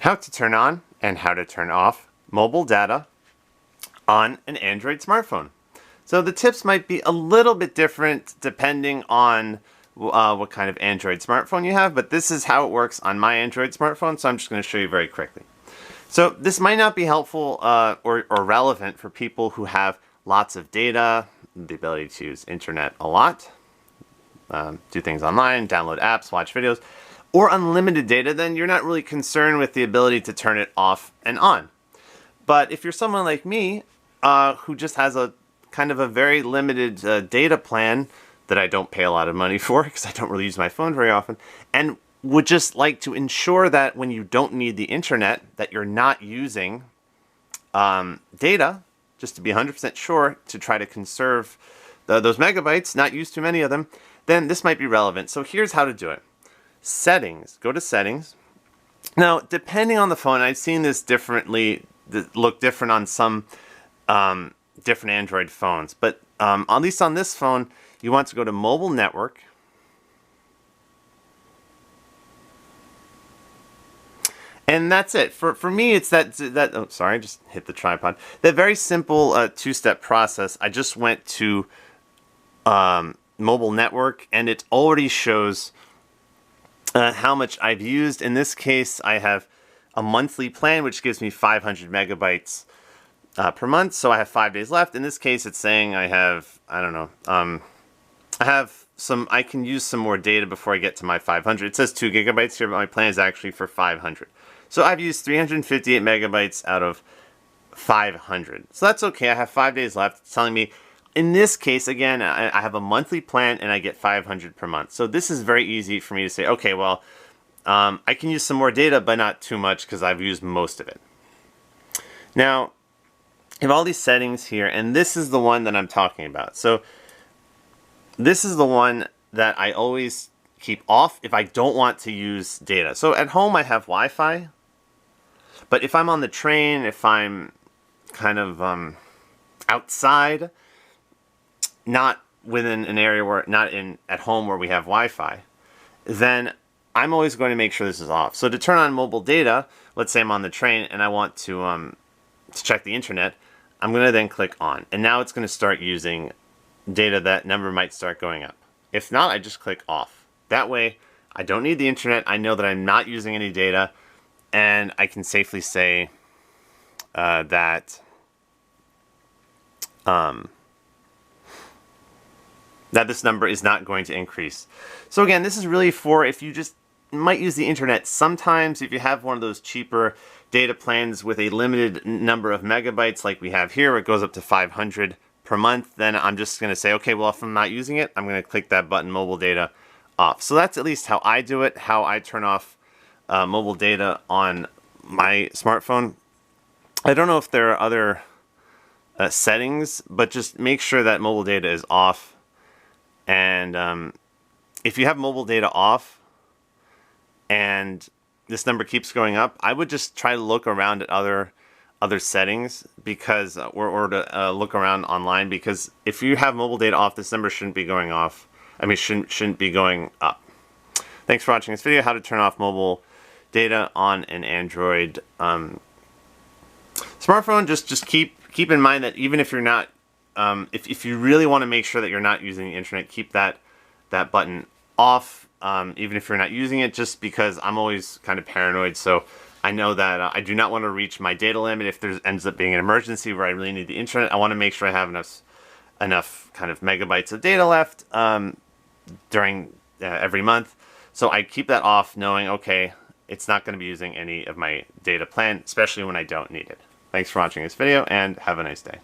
How to turn on and how to turn off mobile data on an Android smartphone. So the tips might be a little bit different depending on what kind of Android smartphone you have, but this is how it works on my Android smartphone, so I'm just going to show you very quickly. So this might not be helpful or relevant for people who have lots of data, the ability to use internet a lot, do things online, download apps, watch videos, or unlimited data. Then you're not really concerned with the ability to turn it off and on. But if you're someone like me who just has a kind of a very limited data plan that I don't pay a lot of money for because I don't really use my phone very often, and would just like to ensure that when you don't need the internet that you're not using data, just to be 100% sure to try to conserve those megabytes, not use too many of them, then this might be relevant. So here's how to do it. Settings. Go to settings. Now, depending on the phone, I've seen this differently, look different on some different Android phones. But at least on this phone, you want to go to mobile network. And that's it. For me, it's that oh, sorry, I just hit the tripod. That very simple two-step process. I just went to mobile network, and it already shows how much I've used. In this case, I have a monthly plan, which gives me 500 megabytes per month. So I have 5 days left. In this case, it's saying I have, I don't know, I can use some more data before I get to my 500. It says 2 gigabytes here, but my plan is actually for 500. So I've used 358 megabytes out of 500. So that's okay. I have 5 days left. It's telling me, in this case, again, I have a monthly plan and I get 500 per month. So this is very easy for me to say, okay, well, I can use some more data, but not too much because I've used most of it. Now, I have all these settings here, and this is the one that I'm talking about. So this is the one that I always keep off if I don't want to use data. So at home, I have Wi-Fi. But if I'm on the train, if I'm kind of outside, not within an area where, at home where we have Wi-Fi, then I'm always going to make sure this is off. So to turn on mobile data, let's say I'm on the train and I want to check the internet, I'm going to then click on. And now it's going to start using data. That number might start going up. If not, I just click off. That way, I don't need the internet. I know that I'm not using any data. And I can safely say that this number is not going to increase. So again, this is really for if you just might use the internet sometimes. If you have one of those cheaper data plans with a limited number of megabytes like we have here, where it goes up to 500 per month, then I'm just going to say, okay, well, if I'm not using it, I'm going to click that button, mobile data off. So that's at least how I do it, how I turn off mobile data on my smartphone. I don't know if there are other settings, but just make sure that mobile data is off. And if you have mobile data off and this number keeps going up, I would just try to look around at other settings, because or to look around online, because if you have mobile data off, this number shouldn't be going off. I mean, shouldn't be going up. Thanks for watching this video, how to turn off mobile data on an Android smartphone. Just keep in mind that even if you're not, if you really want to make sure that you're not using the internet, keep that button off, even if you're not using it, just because I'm always kind of paranoid. So I know that I do not want to reach my data limit if there ends up being an emergency where I really need the internet. I want to make sure I have enough kind of megabytes of data left during every month. So I keep that off, knowing, okay, it's not going to be using any of my data plan, especially when I don't need it. Thanks for watching this video, and have a nice day.